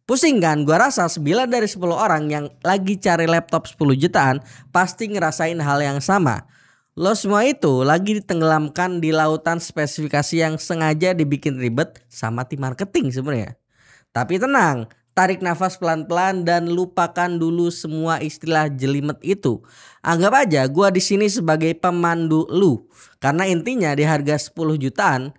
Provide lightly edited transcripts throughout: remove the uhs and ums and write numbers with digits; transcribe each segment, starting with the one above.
Pusing kan? Gua rasa 9 dari 10 orang yang lagi cari laptop 10 jutaan pasti ngerasain hal yang sama. Lo semua itu lagi ditenggelamkan di lautan spesifikasi yang sengaja dibikin ribet sama tim marketing sebenarnya. Tapi tenang, tarik nafas pelan-pelan dan lupakan dulu semua istilah jelimet itu. Anggap aja gua di sini sebagai pemandu lu. Karena intinya di harga 10 jutaan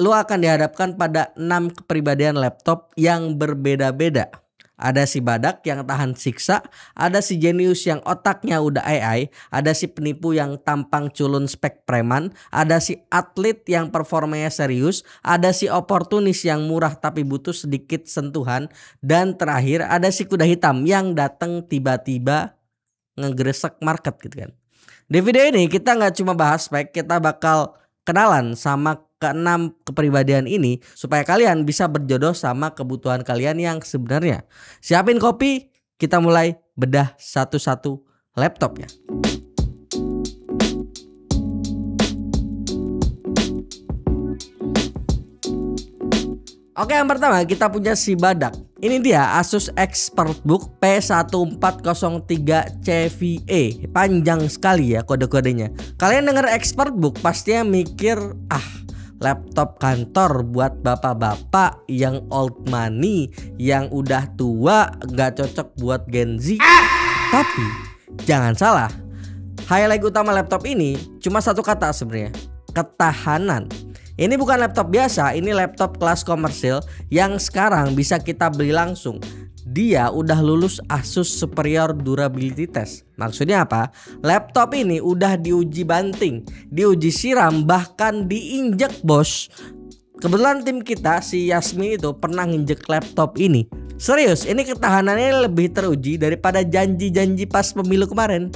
lu akan dihadapkan pada 6 kepribadian laptop yang berbeda-beda. Ada si badak yang tahan siksa, ada si jenius yang otaknya udah AI, ada si penipu yang tampang culun spek preman, ada si atlet yang performanya serius, ada si oportunis yang murah tapi butuh sedikit sentuhan, dan terakhir ada si kuda hitam yang datang tiba-tiba ngegresek market gitu kan. Di video ini kita nggak cuma bahas spek, kita bakal kenalan sama keenam kepribadian ini supaya kalian bisa berjodoh sama kebutuhan kalian yang sebenarnya. Siapin kopi, kita mulai bedah satu-satu laptopnya. Oke, yang pertama kita punya si badak. Ini dia Asus ExpertBook P1403CVE. Panjang sekali ya kode-kodenya. Kalian denger ExpertBook pastinya mikir laptop kantor buat bapak-bapak yang old money, yang udah tua, gak cocok buat Gen Z. Tapi jangan salah, highlight utama laptop ini cuma satu kata sebenarnya, ketahanan. Ini bukan laptop biasa, ini laptop kelas komersil yang sekarang bisa kita beli langsung. Dia udah lulus Asus Superior Durability Test. Maksudnya apa? Laptop ini udah diuji banting, diuji siram, bahkan diinjek bos. Kebetulan tim kita si Yasmi itu pernah nginjek laptop ini. Serius, ini ketahanannya lebih teruji daripada janji-janji pas pemilu kemarin.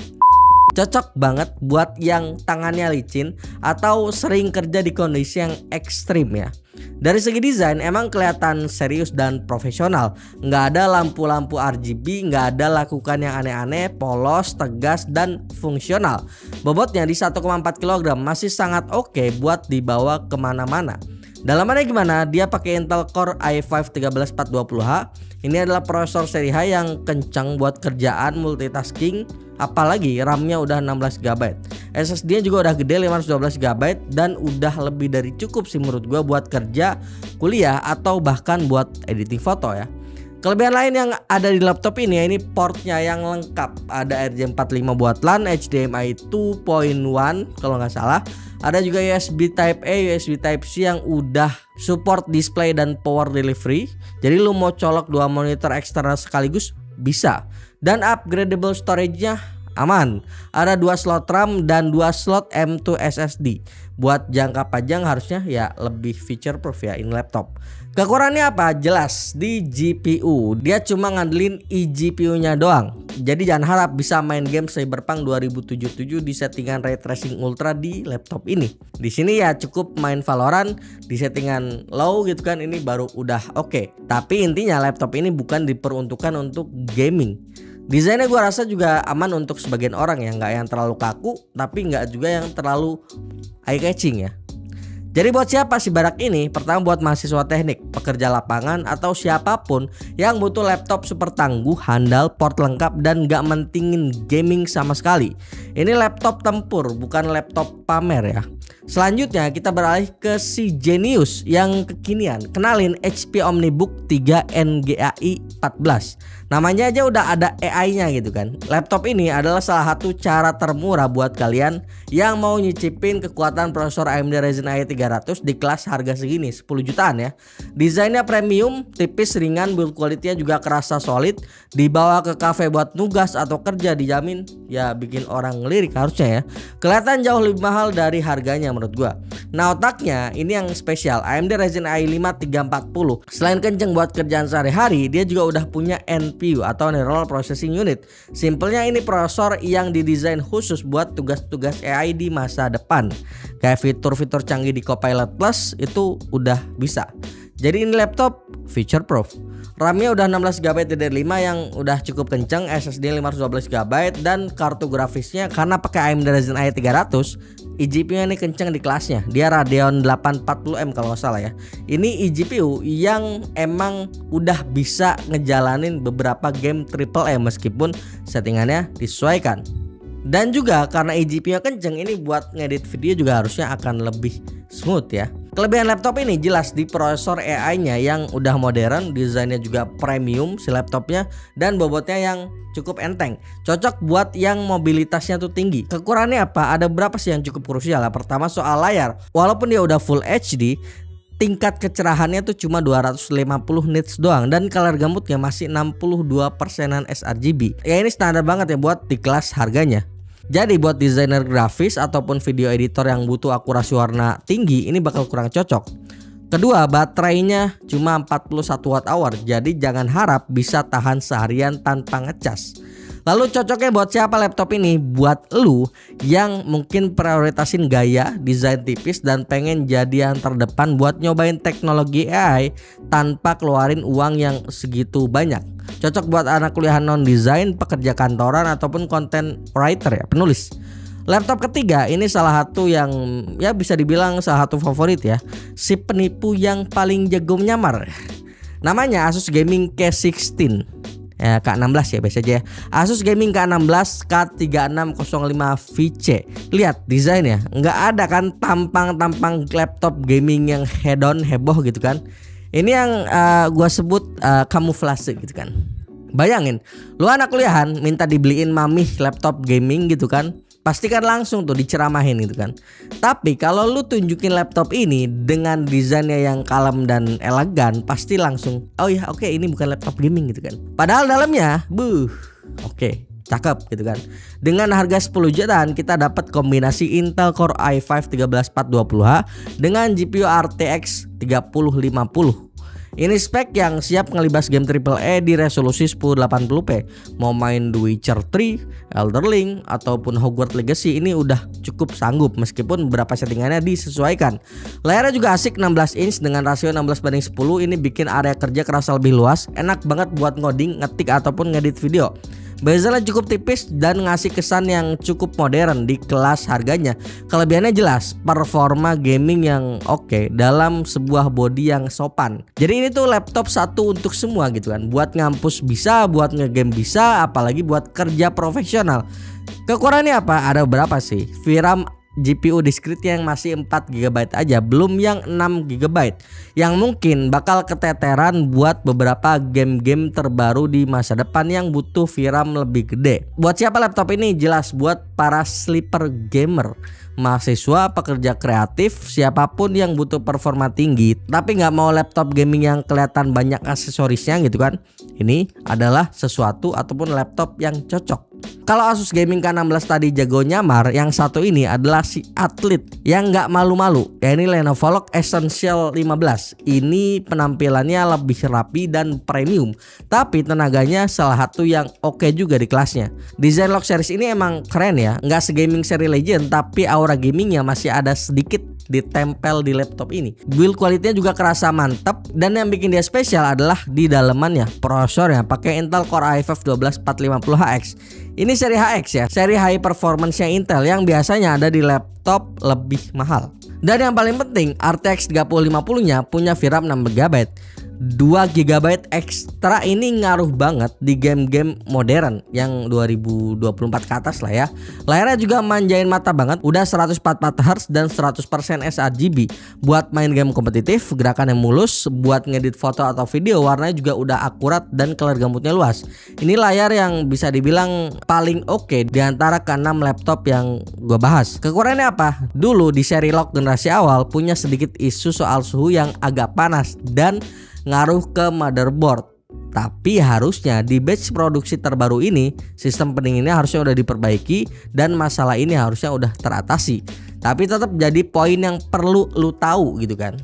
Cocok banget buat yang tangannya licin atau sering kerja di kondisi yang ekstrim ya. Dari segi desain emang kelihatan serius dan profesional. Nggak ada lampu-lampu RGB, nggak ada lakukan yang aneh-aneh, polos, tegas, dan fungsional. Bobotnya di 1,4 kg masih sangat oke buat dibawa kemana-mana. Dalamannya gimana? Dia pakai Intel Core i5 13420H. Ini adalah prosesor seri H yang kencang buat kerjaan multitasking. Apalagi RAM-nya udah 16 GB. SSD-nya juga udah gede 512 GB dan udah lebih dari cukup sih menurut gua buat kerja, kuliah, atau bahkan buat editing foto ya. Kelebihan lain yang ada di laptop ini ya, ini portnya yang lengkap. Ada RJ45 buat LAN, HDMI 2.1 kalau nggak salah. Ada juga USB Type A, USB Type C yang udah support display dan power delivery. Jadi lu mau colok 2 monitor eksternal sekaligus bisa. Dan upgradable storage-nya aman. Ada 2 slot RAM dan 2 slot M.2 SSD. Buat jangka panjang harusnya ya lebih feature proof ya ini laptop. Kekurangannya apa? Jelas di GPU. Dia cuma ngandelin eGPU-nya doang. Jadi jangan harap bisa main game Cyberpunk 2077 di settingan ray tracing ultra di laptop ini. Di sini ya cukup main Valorant di settingan low gitu kan, ini baru udah oke. Tapi intinya laptop ini bukan diperuntukkan untuk gaming. Desainnya gue rasa juga aman untuk sebagian orang ya, nggak yang terlalu kaku tapi nggak juga yang terlalu eye catching ya. Jadi buat siapa sih badak ini? Pertama buat mahasiswa teknik, pekerja lapangan, atau siapapun yang butuh laptop super tangguh, handal, port lengkap, dan gak mentingin gaming sama sekali. Ini laptop tempur, bukan laptop pamer ya. Selanjutnya kita beralih ke si Genius yang kekinian. Kenalin HP OmniBook 3 NGAI 14. Namanya aja udah ada AI-nya gitu kan. Laptop ini adalah salah satu cara termurah buat kalian yang mau nyicipin kekuatan prosesor AMD Ryzen AI 300 di kelas harga segini 10 jutaan ya. Desainnya premium, tipis, ringan, build quality-nya juga kerasa solid. Dibawa ke cafe buat nugas atau kerja dijamin ya bikin orang ngelirik harusnya ya. Kelihatan jauh lebih mahal dari harganya menurut gua. Nah otaknya ini yang spesial, AMD Ryzen AI 5 340. Selain kenceng buat kerjaan sehari-hari, dia juga udah punya NPU atau Neural Processing Unit. Simpelnya ini prosesor yang didesain khusus buat tugas-tugas AI di masa depan. Kayak fitur-fitur canggih di Copilot Plus itu udah bisa. Jadi ini laptop feature proof. RAM-nya udah 16GB DDR5 yang udah cukup kenceng, SSD 512GB, dan kartu grafisnya karena pakai AMD Ryzen AI 300, eGPU ini kenceng di kelasnya. Dia Radeon 840M kalau nggak salah ya. Ini eGPU yang emang udah bisa ngejalanin beberapa game AAA meskipun settingannya disesuaikan. Dan juga karena eGPU-nya kenceng, ini buat ngedit video juga harusnya akan lebih smooth ya. Kelebihan laptop ini jelas di prosesor AI-nya yang udah modern, desainnya juga premium si laptopnya, dan bobotnya yang cukup enteng. Cocok buat yang mobilitasnya tuh tinggi. Kekurangannya apa? Ada berapa sih yang cukup krusial lah. Pertama soal layar. Walaupun dia udah Full HD, tingkat kecerahannya tuh cuma 250 nits doang, dan color gamutnya masih 62%-an sRGB. Ya ini standar banget ya buat di kelas harganya. Jadi buat desainer grafis ataupun video editor yang butuh akurasi warna tinggi, ini bakal kurang cocok. Kedua, baterainya cuma 41 Wh, jadi jangan harap bisa tahan seharian tanpa ngecas. Lalu cocoknya buat siapa laptop ini? Buat lu yang mungkin prioritasin gaya, desain tipis, dan pengen jadi yang terdepan buat nyobain teknologi AI tanpa keluarin uang yang segitu banyak. Cocok buat anak kuliah non desain, pekerja kantoran, ataupun content writer ya, penulis. Laptop ketiga ini salah satu yang ya bisa dibilang salah satu favorit ya, si penipu yang paling jago menyamar. Namanya Asus Gaming K16 ya, K16 ya biasa aja ya. Asus Gaming K16 K3605VC. Lihat desainnya, nggak ada kan tampang-tampang laptop gaming yang hedon heboh gitu kan. Ini yang gua sebut kamuflase gitu kan. Bayangin, lu anak kuliahan minta dibeliin mamih laptop gaming gitu kan, pasti kan langsung tuh diceramahin gitu kan. Tapi kalau lu tunjukin laptop ini dengan desainnya yang kalem dan elegan, pasti langsung, oh ya oke, ini bukan laptop gaming gitu kan. Padahal dalamnya, oke, cakep gitu kan. Dengan harga 10 jutaan kita dapat kombinasi Intel Core i5 13420H dengan GPU RTX 3050. Ini spek yang siap ngelibas game AAA di resolusi 1080p. Mau main The Witcher 3, Elder Ring, ataupun Hogwarts Legacy, ini udah cukup sanggup meskipun beberapa settingannya disesuaikan. Layarnya juga asik 16 inch dengan rasio 16:10. Ini bikin area kerja kerasa lebih luas. Enak banget buat ngoding, ngetik, ataupun ngedit video. Bezelnya cukup tipis dan ngasih kesan yang cukup modern di kelas harganya. Kelebihannya jelas, performa gaming yang oke dalam sebuah body yang sopan. Jadi ini tuh laptop satu untuk semua gitu kan. Buat ngampus bisa, buat ngegame bisa, apalagi buat kerja profesional. Kekurangannya apa? Ada berapa sih? VRAM GPU discrete yang masih 4GB aja, belum yang 6GB, yang mungkin bakal keteteran buat beberapa game-game terbaru di masa depan yang butuh VRAM lebih gede. Buat siapa laptop ini? Jelas buat para sleeper gamer, mahasiswa, pekerja kreatif, siapapun yang butuh performa tinggi tapi nggak mau laptop gaming yang kelihatan banyak aksesorisnya gitu kan. Ini adalah sesuatu ataupun laptop yang cocok. Kalau Asus Gaming K16 tadi jago nyamar, yang satu ini adalah si atlet yang nggak malu-malu. Ya ini Lenovo Legion Essential 15. Ini penampilannya lebih rapi dan premium, tapi tenaganya salah satu yang oke juga di kelasnya. Desain Log series ini emang keren ya, nggak se-gaming seri Legend, tapi aura gamingnya masih ada sedikit ditempel di laptop ini. Build quality-nya juga kerasa mantap, dan yang bikin dia spesial adalah di dalemannya. Prosesornya pakai Intel Core i5 12450HX. Ini seri HX ya, seri high performance-nya Intel yang biasanya ada di laptop lebih mahal. Dan yang paling penting, RTX 3050-nya punya VRAM 6GB. 2GB ekstra ini ngaruh banget di game-game modern yang 2024 ke atas lah ya. Layarnya juga manjain mata banget, udah 144Hz dan 100% sRGB. Buat main game kompetitif, gerakannya mulus. Buat ngedit foto atau video, warnanya juga udah akurat dan color gamutnya luas. Ini layar yang bisa dibilang paling oke di antara ke-6 laptop yang gue bahas. Kekurangannya apa? Dulu di seri Log generasi awal punya sedikit isu soal suhu yang agak panas dan ngaruh ke motherboard. Tapi harusnya di batch produksi terbaru ini sistem pendinginnya harusnya udah diperbaiki dan masalah ini harusnya udah teratasi. Tapi tetap jadi poin yang perlu lu tahu gitu kan.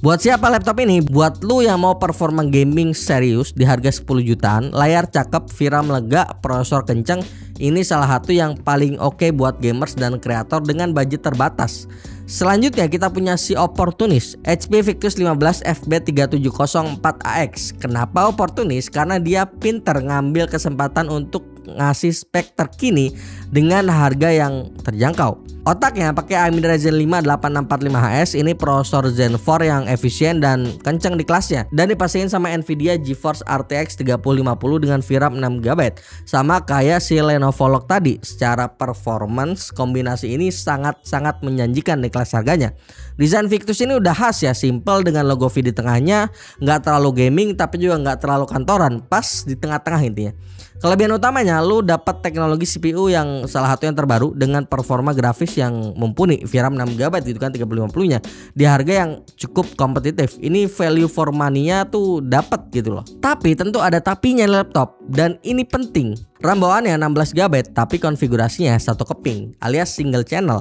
Buat siapa laptop ini? Buat lu yang mau performa gaming serius di harga 10 jutaan, layar cakep, VRAM lega, prosesor kenceng, Ini salah satu yang paling oke buat gamers dan kreator dengan budget terbatas. Selanjutnya kita punya si Opportunist HP Victus 15 FB3704AX. Kenapa Opportunist? Karena dia pinter ngambil kesempatan untuk ngasih spek terkini dengan harga yang terjangkau. Otaknya pakai AMD Ryzen 5 8645HS. Ini prosesor Zen 4 yang efisien dan kenceng di kelasnya, dan dipasangin sama Nvidia GeForce RTX 3050 dengan VRAM 6GB. Sama kayak si Lenovo Log tadi, secara performance kombinasi ini sangat-sangat menjanjikan di kelas harganya. Desain Victus ini udah khas ya, simple dengan logo V di tengahnya, nggak terlalu gaming tapi juga nggak terlalu kantoran, pas di tengah-tengah intinya. Kelebihan utamanya, lu dapat teknologi CPU yang salah satu yang terbaru dengan performa grafis yang mumpuni, VRAM 6GB gitu kan, 3050-nya di harga yang cukup kompetitif. Ini value for money-nya tuh dapat gitu loh. Tapi tentu ada tapinya laptop, dan ini penting. RAM bawaannya 16GB tapi konfigurasinya satu keping alias single channel.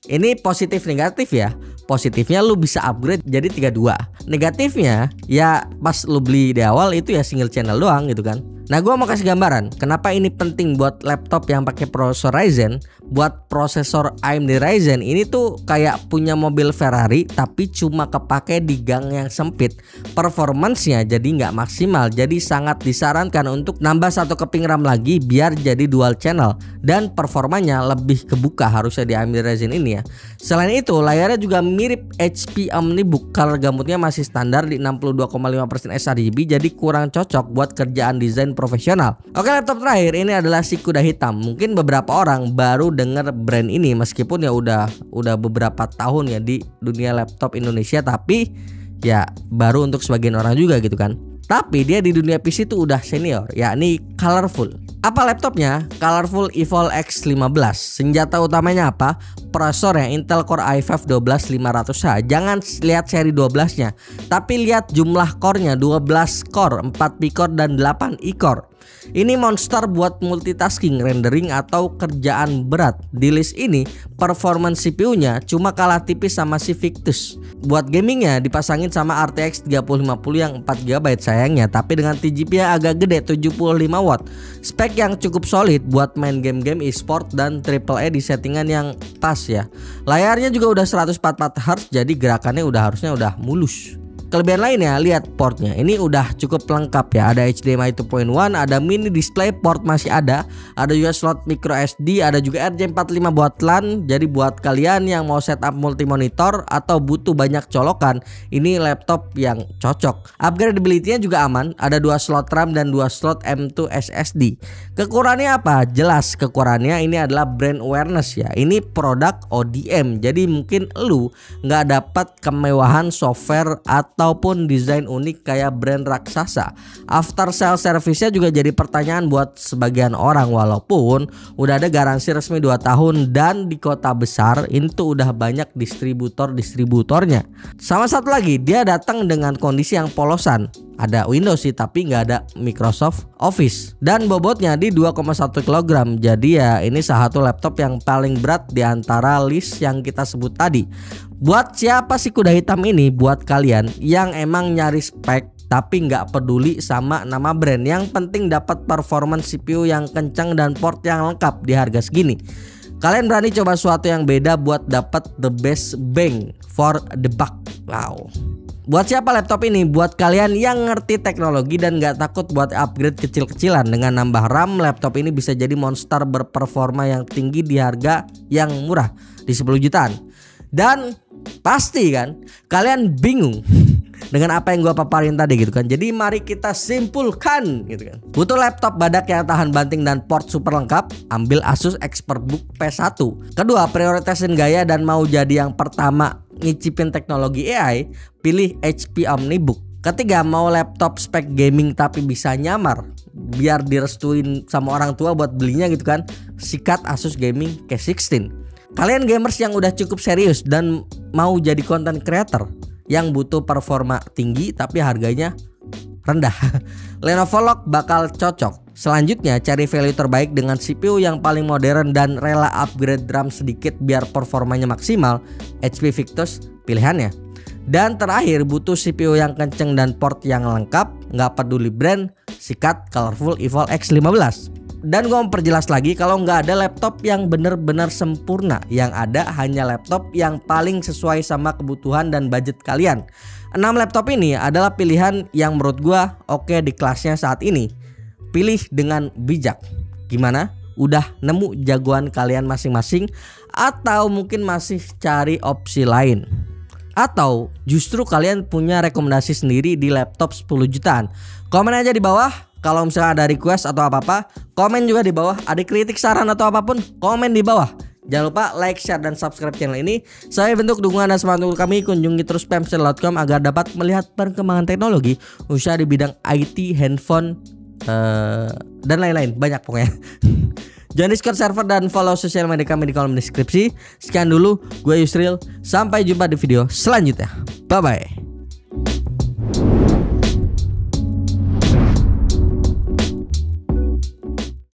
Ini positif negatif ya. Positifnya lu bisa upgrade jadi 32. Negatifnya ya pas lu beli di awal itu ya single channel doang gitu kan. Nah, gua mau kasih gambaran kenapa ini penting buat laptop yang pakai prosesor Ryzen. Buat prosesor AMD Ryzen ini tuh kayak punya mobil Ferrari tapi cuma kepake di gang yang sempit. Performance-nya jadi nggak maksimal. Jadi sangat disarankan untuk nambah satu keping RAM lagi biar jadi dual channel, dan performanya lebih kebuka harusnya di AMD Ryzen ini ya. Selain itu, layarnya juga mirip HP Omnibook. Color gamutnya masih standar di 62,5% sRGB, jadi kurang cocok buat kerjaan desain profesional. Oke, laptop terakhir ini adalah si kuda hitam. Mungkin beberapa orang baru dengar brand ini meskipun ya udah beberapa tahun ya di dunia laptop Indonesia, tapi ya baru untuk sebagian orang juga gitu kan. Tapi dia di dunia PC tuh udah senior, yakni Colorful. Apa laptopnya? Colorful Evolve X15. Senjata utamanya apa? Prosesornya Intel Core i5 12500H. Jangan lihat seri 12-nya, tapi lihat jumlah core-nya, 12 core, 4 P-core dan 8 E-core. Ini monster buat multitasking, rendering atau kerjaan berat. Di list ini performance CPU-nya cuma kalah tipis sama si Victus. Buat gamingnya dipasangin sama RTX 3050 yang 4GB sayangnya, tapi dengan TGP yang agak gede 75 watt. Spek yang cukup solid buat main game-game e-sport dan AAA di settingan yang pas ya. Layarnya juga udah 144Hz, jadi gerakannya harusnya udah mulus. Kelebihan lainnya, lihat portnya, ini udah cukup lengkap ya. Ada HDMI 2.1, ada mini display port masih ada juga slot micro SD, ada juga RJ45 buat LAN. Jadi buat kalian yang mau setup multi monitor atau butuh banyak colokan, ini laptop yang cocok. Upgradability-nya juga aman, ada 2 slot RAM dan 2 slot M2 SSD. Kekurangannya apa? Jelas kekurangannya ini adalah brand awareness ya. Ini produk ODM, jadi mungkin lu nggak dapat kemewahan software ataupun desain unik kayak brand raksasa. After sale service-nya juga jadi pertanyaan buat sebagian orang, walaupun udah ada garansi resmi 2 tahun dan di kota besar itu udah banyak distributornya. Sama satu lagi, dia datang dengan kondisi yang polosan. Ada Windows sih tapi nggak ada Microsoft Office, dan bobotnya di 2,1 kg. Jadi ya ini salah satu laptop yang paling berat di antara list yang kita sebut tadi. Buat siapa sih kuda hitam ini? Buat kalian yang emang nyari spek tapi nggak peduli sama nama brand, yang penting dapat performance CPU yang kencang dan port yang lengkap di harga segini. Kalian berani coba sesuatu yang beda buat dapat the best bang for the buck. Wow. Buat siapa laptop ini? Buat kalian yang ngerti teknologi dan gak takut buat upgrade kecil-kecilan. Dengan nambah RAM, laptop ini bisa jadi monster berperforma yang tinggi di harga yang murah di 10 jutaan. Dan pasti kan kalian bingung dengan apa yang gua paparin tadi gitu kan. Jadi mari kita simpulkan gitu kan. Butuh laptop badak yang tahan banting dan port super lengkap? Ambil Asus ExpertBook P1. Kedua, prioritasin gaya dan mau jadi yang pertama ngicipin teknologi AI, pilih HP Omnibook. Ketiga, mau laptop spek gaming tapi bisa nyamar, biar direstuin sama orang tua buat belinya gitu kan, sikat Asus Gaming K16. Kalian gamers yang udah cukup serius dan mau jadi content creator yang butuh performa tinggi tapi harganya rendah, Lenovo Log bakal cocok. Selanjutnya, cari value terbaik dengan CPU yang paling modern dan rela upgrade RAM sedikit biar performanya maksimal, HP Victus pilihannya. Dan terakhir, butuh CPU yang kenceng dan port yang lengkap, nggak peduli brand, sikat Colorful Evolve X15. Dan gue memperjelas lagi kalau nggak ada laptop yang bener-bener sempurna. Yang ada hanya laptop yang paling sesuai sama kebutuhan dan budget kalian. 6 laptop ini adalah pilihan yang menurut gue oke di kelasnya saat ini. Pilih dengan bijak. Gimana? Udah nemu jagoan kalian masing-masing? Atau mungkin masih cari opsi lain? Atau justru kalian punya rekomendasi sendiri di laptop 10 jutaan? Komen aja di bawah. Kalau misalnya ada request atau apa-apa, komen juga di bawah. Ada kritik, saran atau apapun, komen di bawah. Jangan lupa like, share, dan subscribe channel ini. Saya bentuk dukungan dan semangat untuk kami. Kunjungi terus pemsel.com agar dapat melihat perkembangan teknologi usaha di bidang IT, handphone, dan lain-lain. Banyak pokoknya. Join Discord server dan follow sosial media kami di kolom deskripsi. Sekian dulu, gue Yusril. Sampai jumpa di video selanjutnya. Bye-bye.